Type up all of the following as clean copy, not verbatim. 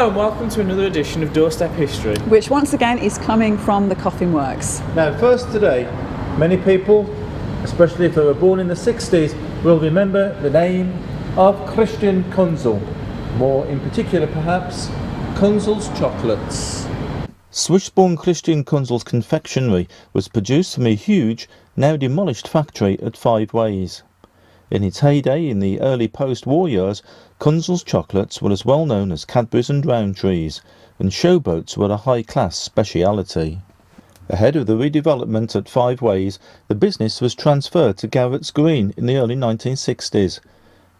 Hello and welcome to another edition of Doorstep History, which once again is coming from the Coffin Works. Now, first today, many people, especially if they were born in the 60s, will remember the name of Christian Kunzel. More in particular, perhaps, Kunzel's Chocolates. Swiss-born Christian Kunzel's confectionery was produced from a huge, now demolished factory at Five Ways. In its heyday in the early post-war years, Kunzel's chocolates were as well known as Cadbury's and Rowntree's, and showboats were a high-class speciality. Ahead of the redevelopment at Five Ways, the business was transferred to Garrett's Green in the early 1960s,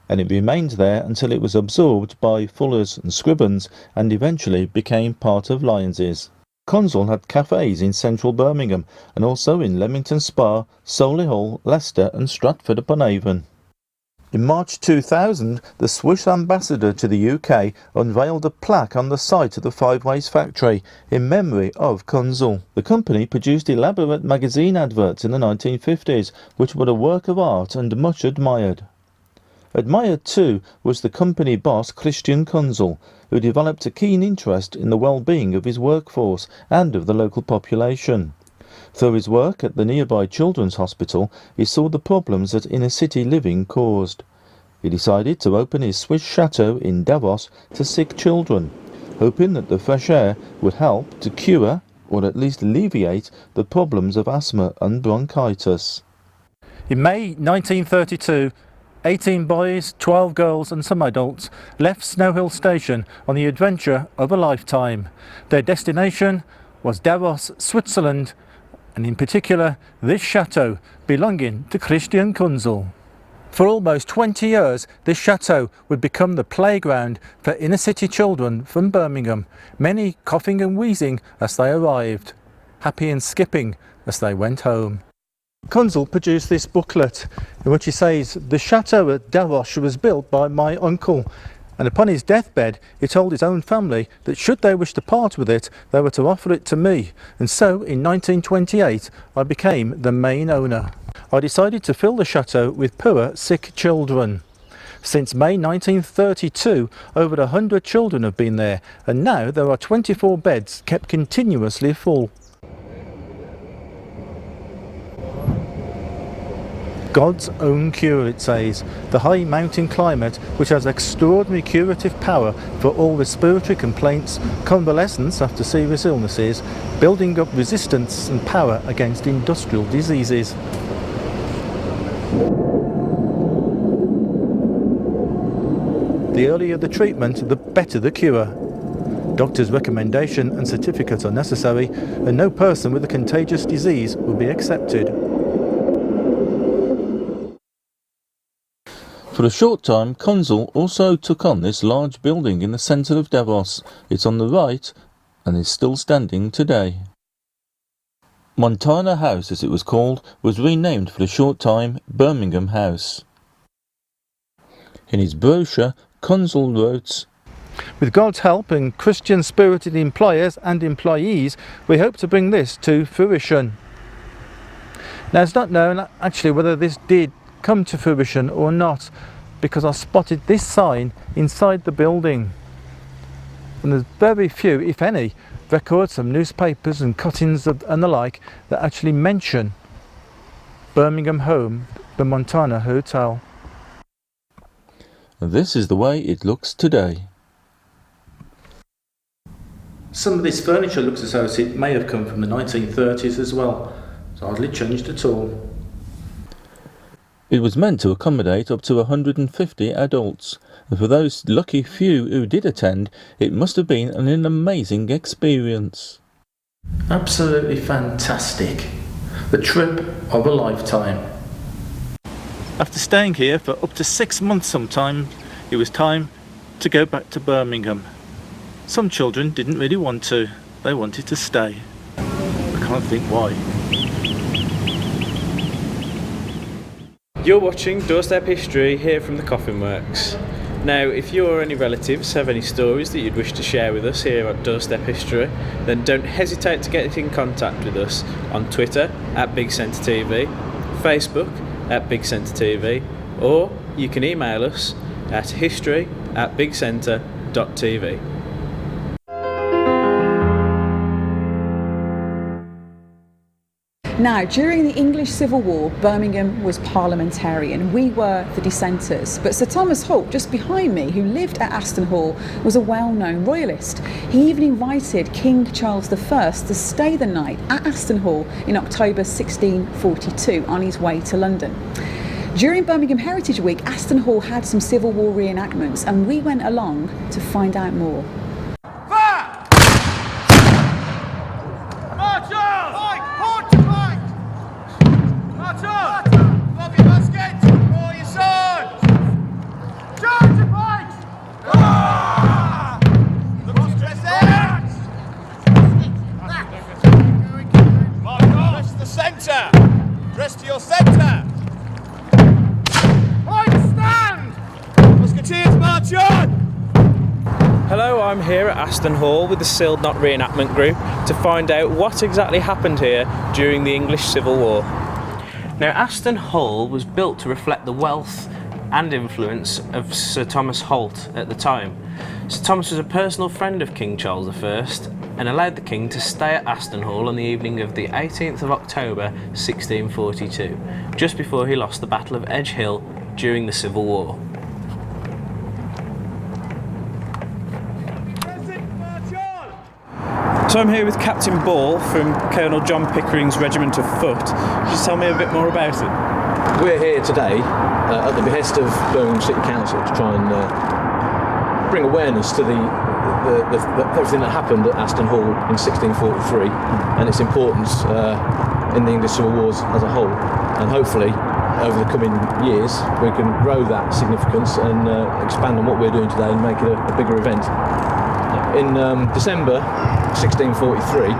and it remained there until it was absorbed by Fuller's and Scribbens and eventually became part of Lyons's. Kunzel had cafes in central Birmingham and also in Leamington Spa, Solihull, Leicester and Stratford-upon-Avon. In March 2000, the Swiss ambassador to the UK unveiled a plaque on the site of the Five Ways factory in memory of Kunzel. The company produced elaborate magazine adverts in the 1950s, which were a work of art and much admired. Admired too was the company boss Christian Kunzel, who developed a keen interest in the well-being of his workforce and of the local population. Through his work at the nearby Children's Hospital, he saw the problems that inner-city living caused. He decided to open his Swiss chateau in Davos to sick children, hoping that the fresh air would help to cure, or at least alleviate, the problems of asthma and bronchitis. In May 1932, 18 boys, 12 girls and some adults left Snow Hill Station on the adventure of a lifetime. Their destination was Davos, Switzerland, and in particular this chateau belonging to Christian Kunzel. For almost 20 years this chateau would become the playground for inner city children from Birmingham, many coughing and wheezing as they arrived, happy and skipping as they went home. Kunzel produced this booklet in which he says, "The chateau at Davos was built by my uncle, and upon his deathbed he told his own family that should they wish to part with it, they were to offer it to me, and so in 1928 I became the main owner. I decided to fill the chateau with poor, sick children. Since May 1932, over 100 children have been there, and now there are 24 beds kept continuously full." God's own cure, it says, the high mountain climate which has extraordinary curative power for all respiratory complaints, convalescence after serious illnesses, building up resistance and power against industrial diseases. The earlier the treatment, the better the cure. Doctor's recommendation and certificate are necessary, and no person with a contagious disease will be accepted. For a short time, Kunzel also took on this large building in the centre of Davos. It's on the right and is still standing today. Montana House, as it was called, was renamed for a short time Birmingham House. In his brochure, Kunzel wrote, "With God's help and Christian-spirited employers and employees, we hope to bring this to fruition." Now, it's not known actually whether this did come to fruition or not, because I spotted this sign inside the building, and there's very few, if any, records from newspapers and cuttings and the like that actually mention Birmingham home, the Montana Hotel. This is the way it looks today. Some of this furniture looks as though it may have come from the 1930s as well. It's hardly changed at all. It was meant to accommodate up to 150 adults, and for those lucky few who did attend, it must have been an amazing experience. Absolutely fantastic. The trip of a lifetime. After staying here for up to 6 months sometimes, it was time to go back to Birmingham. Some children didn't really want to, they wanted to stay. I can't think why. You're watching Doorstep History here from the Coffin Works. Now, if you or any relatives have any stories that you'd wish to share with us here at Doorstep History, then don't hesitate to get in contact with us on Twitter at Big Centre TV, Facebook at Big Centre TV, or you can email us at history@bigcentre.tv. Now, during the English Civil War, Birmingham was parliamentarian. We were the dissenters. But Sir Thomas Holt, just behind me, who lived at Aston Hall, was a well-known royalist. He even invited King Charles I to stay the night at Aston Hall in October 1642 on his way to London. During Birmingham Heritage Week, Aston Hall had some Civil War reenactments, and we went along to find out more. Dress to your centre! Point stand! Musketeers march on! Hello, I'm here at Aston Hall with the Sealed Knot Reenactment Group to find out what exactly happened here during the English Civil War. Now, Aston Hall was built to reflect the wealth and influence of Sir Thomas Holt at the time. Sir Thomas was a personal friend of King Charles I and allowed the King to stay at Aston Hall on the evening of the 18th of October 1642, just before he lost the Battle of Edge Hill during the Civil War. So I'm here with Captain Ball from Colonel John Pickering's Regiment of Foot. Just tell me a bit more about it. We're here today at the behest of Birmingham City Council to try and bring awareness to everything that happened at Aston Hall in 1643 and its importance in the English Civil Wars as a whole. And hopefully, over the coming years, we can grow that significance and expand on what we're doing today and make it a bigger event. In December 1643,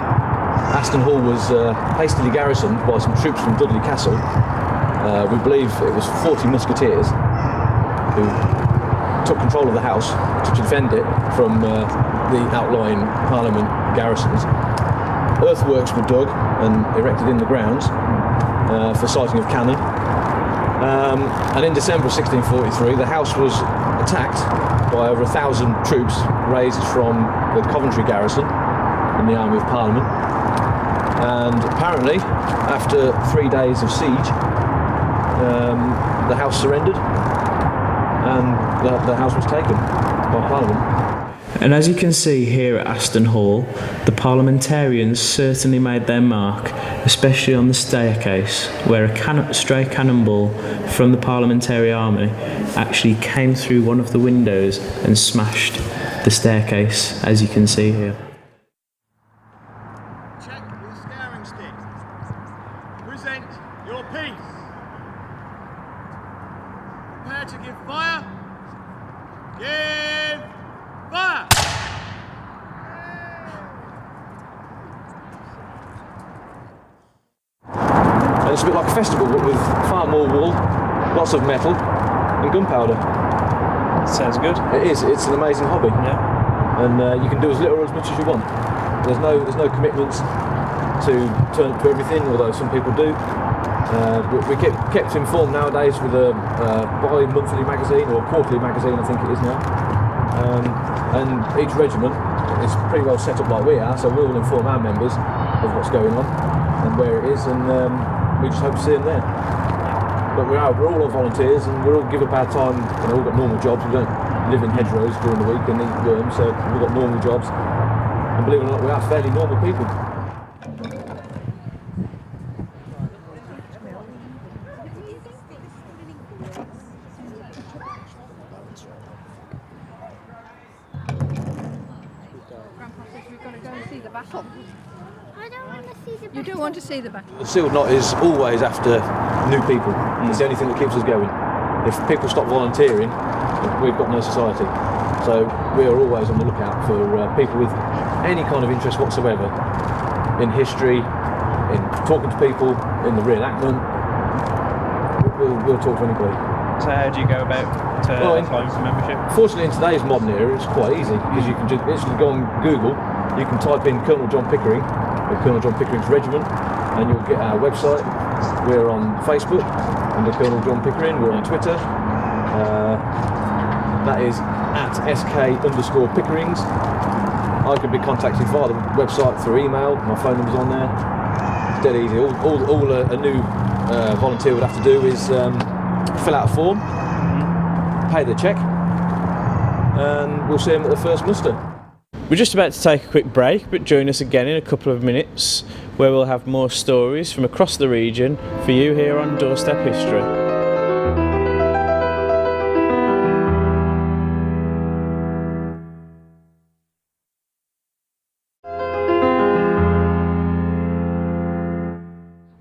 Aston Hall was hastily garrisoned by some troops from Dudley Castle. We believe it was 40 musketeers who took control of the house to defend it from the outlying Parliament garrisons. Earthworks were dug and erected in the grounds for siting of cannon. And in December of 1643, the house was attacked by over 1,000 troops raised from the Coventry garrison in the Army of Parliament. And apparently, after 3 days of siege, the house surrendered and the house was taken by Parliament. And as you can see here at Aston Hall, the parliamentarians certainly made their mark, especially on the staircase, where a stray cannonball from the parliamentary army actually came through one of the windows and smashed the staircase, as you can see here. Check with the scaring stick. Present your piece. Prepare to give fire. Give fire! And it's a bit like a festival, but with far more wool, lots of metal, and gunpowder. Sounds good. It is. It's an amazing hobby. Yeah. And you can do as little or as much as you want. There's no commitments to turn up to everything, although some people do. We get kept informed nowadays with a bi-monthly magazine, or a quarterly magazine I think it is now. And each regiment is pretty well set up like we are, so we'll inform our members of what's going on and where it is, and we just hope to see them there. But we're all volunteers, and we all give up our time. We've all got normal jobs. We don't live in hedgerows during the week and eat worms, so we've got normal jobs. And believe it or not, we are fairly normal people. You don't want to see the battle? The Sealed Knot is always after new people. It's the only thing that keeps us going. If people stop volunteering, we've got no society. So we are always on the lookout for people with any kind of interest whatsoever in history, in talking to people, in the reenactment. We'll talk to anybody. So how do you go about applying for membership? Fortunately, in today's modern era, it's quite easy because you can just literally go on Google. You can type in Colonel John Pickering, or Colonel John Pickering's Regiment, and you'll get our website. We're on Facebook under Colonel John Pickering. We're on Twitter. That is at @SK_Pickerings. I can be contacted via the website through email. My phone number's on there. dead easy. All a new volunteer would have to do is fill out a form, pay the cheque, and we'll see them at the first muster. We're just about to take a quick break, but join us again in a couple of minutes where we'll have more stories from across the region for you here on Doorstep History.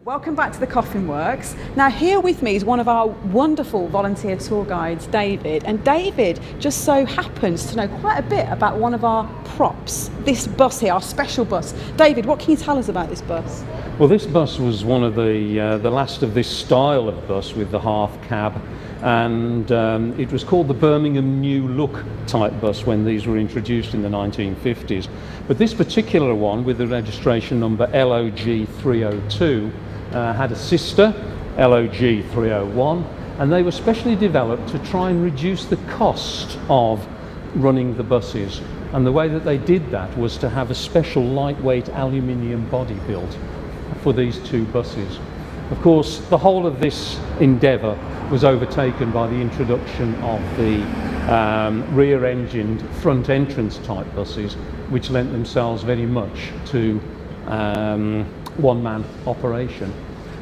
Welcome back to the Coffin Works. Now here with me is one of our wonderful volunteer tour guides, David. And David just so happens to know quite a bit about one of our props, this bus here, our special bus. David, what can you tell us about this bus? Well, this bus was one of the last of this style of bus with the half cab, and it was called the Birmingham New Look type bus when these were introduced in the 1950s. But this particular one, with the registration number LOG 302, had a sister, LOG 301, and they were specially developed to try and reduce the cost of running the buses. And the way that they did that was to have a special lightweight aluminium body built for these two buses. Of course, the whole of this endeavour was overtaken by the introduction of the rear-engined front entrance type buses, which lent themselves very much to one-man operation.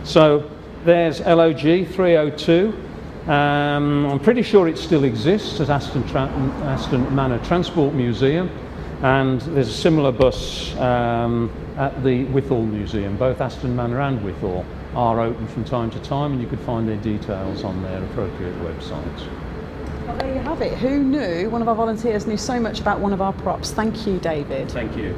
So there's LOG 302. I'm pretty sure it still exists at Aston Manor Transport Museum, and there's a similar bus at the Withall Museum. Both Aston Manor and Withall are open from time to time, and you could find their details on their appropriate websites. Well, there you have it. Who knew one of our volunteers knew so much about one of our props? Thank you, David. Thank you.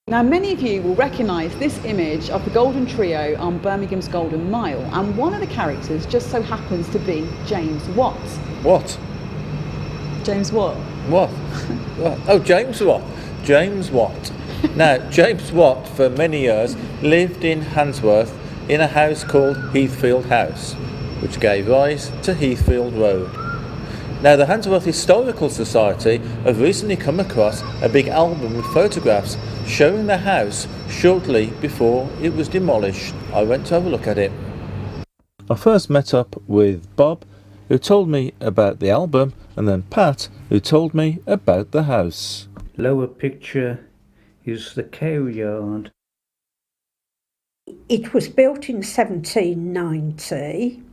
Now, many of you will recognise this image of the Golden Trio on Birmingham's Golden Mile, and one of the characters just so happens to be James Watt. What? James Watt? What? What? Oh, James Watt. James Watt. Now, James Watt for many years lived in Handsworth in a house called Heathfield House, which gave rise to Heathfield Road. Now, the Handsworth Historical Society have recently come across a big album with photographs showing the house shortly before it was demolished. I went to have a look at it. I first met up with Bob, who told me about the album, and then Pat, who told me about the house. Lower picture is the cow yard. It was built in 1790.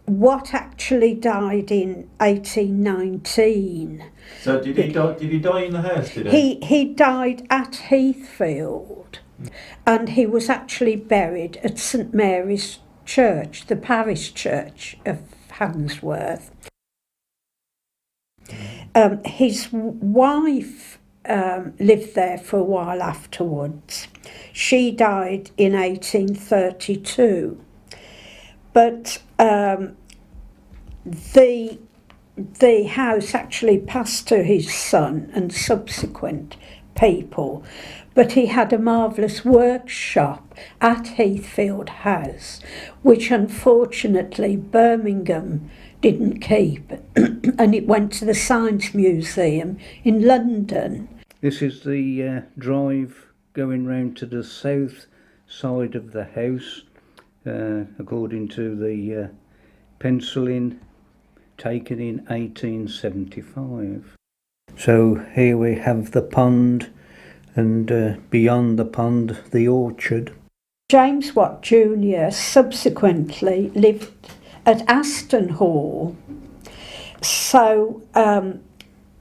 Watt actually died in 1819. So did he die in the house, did he? He died at Heathfield, and he was actually buried at St Mary's Church, the parish church of Handsworth. His wife lived there for a while afterwards. She died in 1832. But the house actually passed to his son and subsequent people, but he had a marvellous workshop at Heathfield House, which unfortunately Birmingham didn't keep, and it went to the Science Museum in London. This is the drive going round to the south side of the house, according to the penciling taken in 1875. So here we have the pond, and beyond the pond the orchard. James Watt Jr. subsequently lived at Aston Hall, so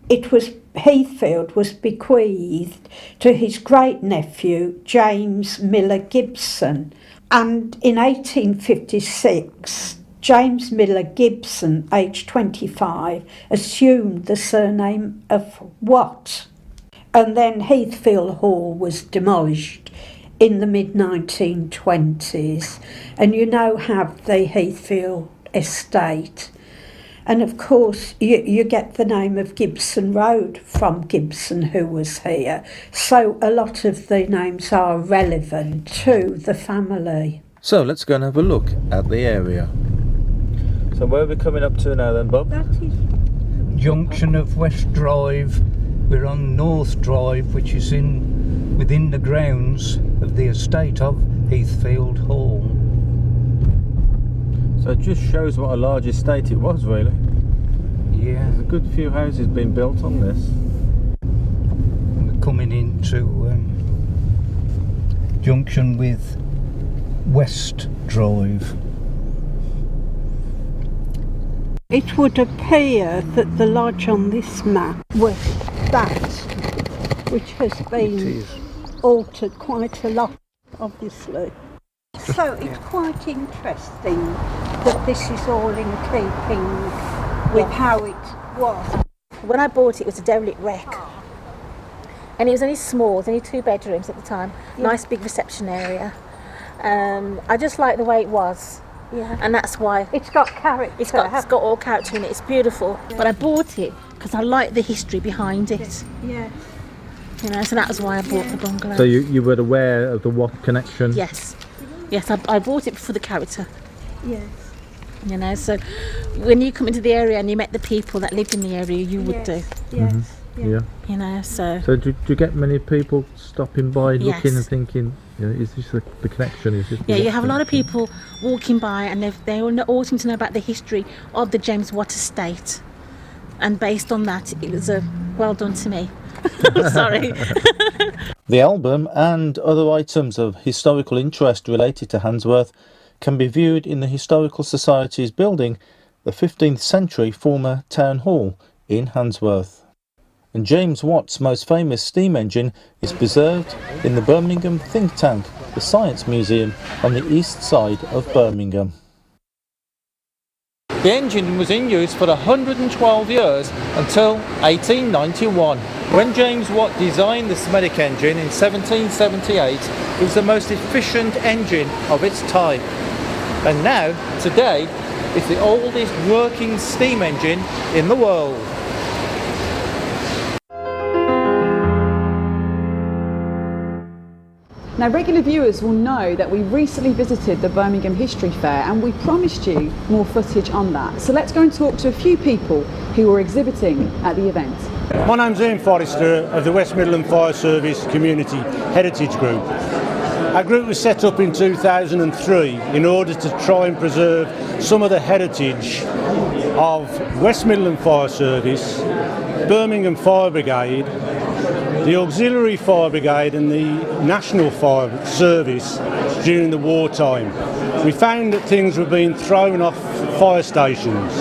Heathfield was bequeathed to his great nephew James Miller Gibson, and in 1856 James Miller Gibson, aged 25, assumed the surname of Watt, and then Heathfield Hall was demolished in the mid-1920s, and you now have the Heathfield estate. And of course you get the name of Gibson Road from Gibson, who was here, so a lot of the names are relevant to the family. So let's go and have a look at the area. So where are we coming up to now then, Bob? That is Junction of West Drive We're on North Drive, which is within the grounds of the estate of Heathfield Hall. So it just shows what a large estate it was, really. Yeah. There's a good few houses being built on this. We're coming into junction with West Drive. It would appear that the lodge on this map was that, which has been altered quite a lot, obviously. So it's quite interesting that this is all in keeping with how it was. When I bought it, it was a derelict wreck. And it was only small, it was only 2 bedrooms at the time, nice big reception area. I just like the way it was. Yeah. And that's why it's got character. It's got all character in it. It's beautiful. But I bought it because I like the history behind it. Yeah. You know, so that was why I bought the bungalow. So you were aware of the Watt connection? Yes. Yes, I bought it for the character. Yes. You know, so when you come into the area and you met the people that lived in the area, you would do. Yes. Mm-hmm. Yeah. You know, so. So do you get many people stopping by, Yes. looking and thinking, you know, is this the connection? Is this Yeah, you have a lot of people walking by and they all seem to know about the history of the James Watt estate. And based on that, it was a well done to me. Sorry. The album and other items of historical interest related to Handsworth can be viewed in the Historical Society's building, the 15th century former Town Hall in Handsworth. And James Watt's most famous steam engine is preserved in the Birmingham think tank, the Science Museum, on the east side of Birmingham. The engine was in use for 112 years until 1891. When James Watt designed the Smedic engine in 1778, it was the most efficient engine of its type. And now, today, it's the oldest working steam engine in the world. Now, regular viewers will know that we recently visited the Birmingham History Fair and we promised you more footage on that. So let's go and talk to a few people who were exhibiting at the event. My name's Ian Forrester of the West Midland Fire Service Community Heritage Group. Our group was set up in 2003 in order to try and preserve some of the heritage of West Midland Fire Service, Birmingham Fire Brigade, the Auxiliary Fire Brigade and the National Fire Service during the wartime. We found that things were being thrown off fire stations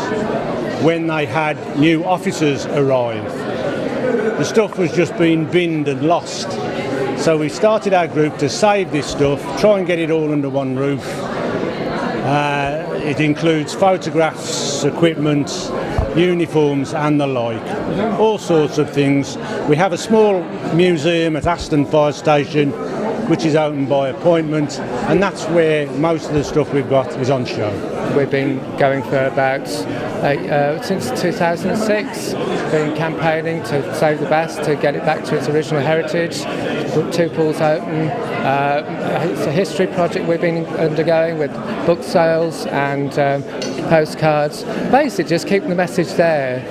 when they had new officers arrive. The stuff was just being binned and lost. So we started our group to save this stuff, try and get it all under one roof. It includes photographs, equipment, uniforms and the like, all sorts of things. We have a small museum at Aston Fire Station which is open by appointment, and that's where most of the stuff we've got is on show. We've been going for about since 2006, been campaigning to save the bass, to get it back to its original heritage. Put 2 pools open. It's a history project we've been undergoing with book sales and postcards. Basically, just keeping the message there.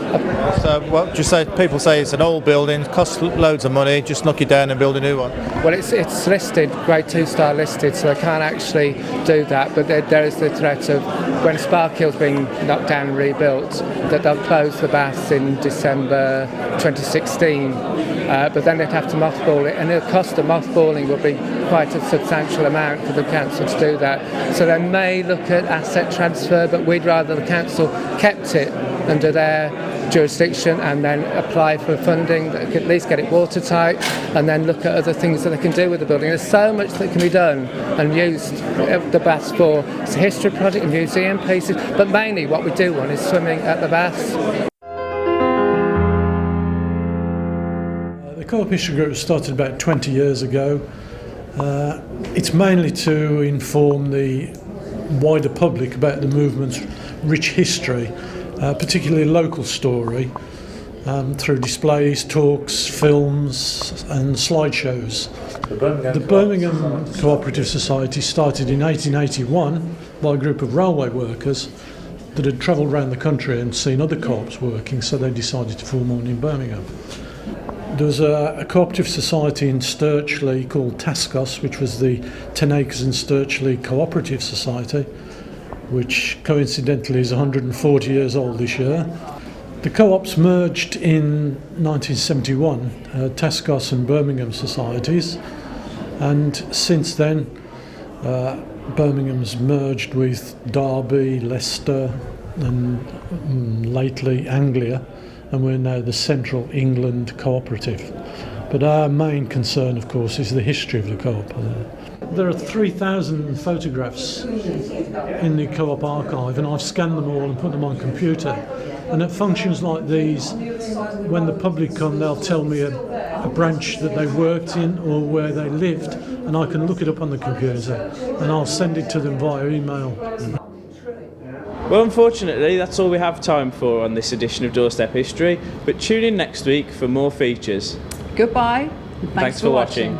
So, what do you say? People say it's an old building, costs loads of money. Just knock it down and build a new one. Well, it's listed, Grade 2 star listed, so they can't actually do that. But there is the threat of when Sparkhill's being knocked down and rebuilt, that they'll close the baths in December 2016. But then they'd have to mothball it, and the cost of mothballing would be quite a substantial amount for the council to do that. So they may look at asset transfer, but we'd rather the council kept it under their jurisdiction and then apply for funding that could at least get it watertight, and then look at other things that they can do with the building. There's so much that can be done and used the baths for. It's a history project and museum pieces, but mainly what we do want is swimming at the baths. The Co-op History Group was started about 20 years ago. It's mainly to inform the wider public about the movement's rich history, particularly local story, through displays, talks, films and slideshows. The Birmingham Cooperative Society started in 1881 by a group of railway workers that had travelled around the country and seen other co-ops working, so they decided to form one in Birmingham. There was a cooperative society in Sturchley called Tascos, which was the 10 Acres and Sturchley Cooperative Society, which coincidentally is 140 years old this year. The co-ops merged in 1971, Tascos and Birmingham societies, and since then Birmingham's merged with Derby, Leicester and lately Anglia, and we're now the Central England Cooperative. But our main concern, of course, is the history of the co-op. There are 3,000 photographs in the co-op archive, and I've scanned them all and put them on computer. And at functions like these, when the public come, they'll tell me a branch that they worked in or where they lived, and I can look it up on the computer, and I'll send it to them via email. Well, unfortunately, that's all we have time for on this edition of Doorstep History, but tune in next week for more features. Goodbye. Thanks for watching.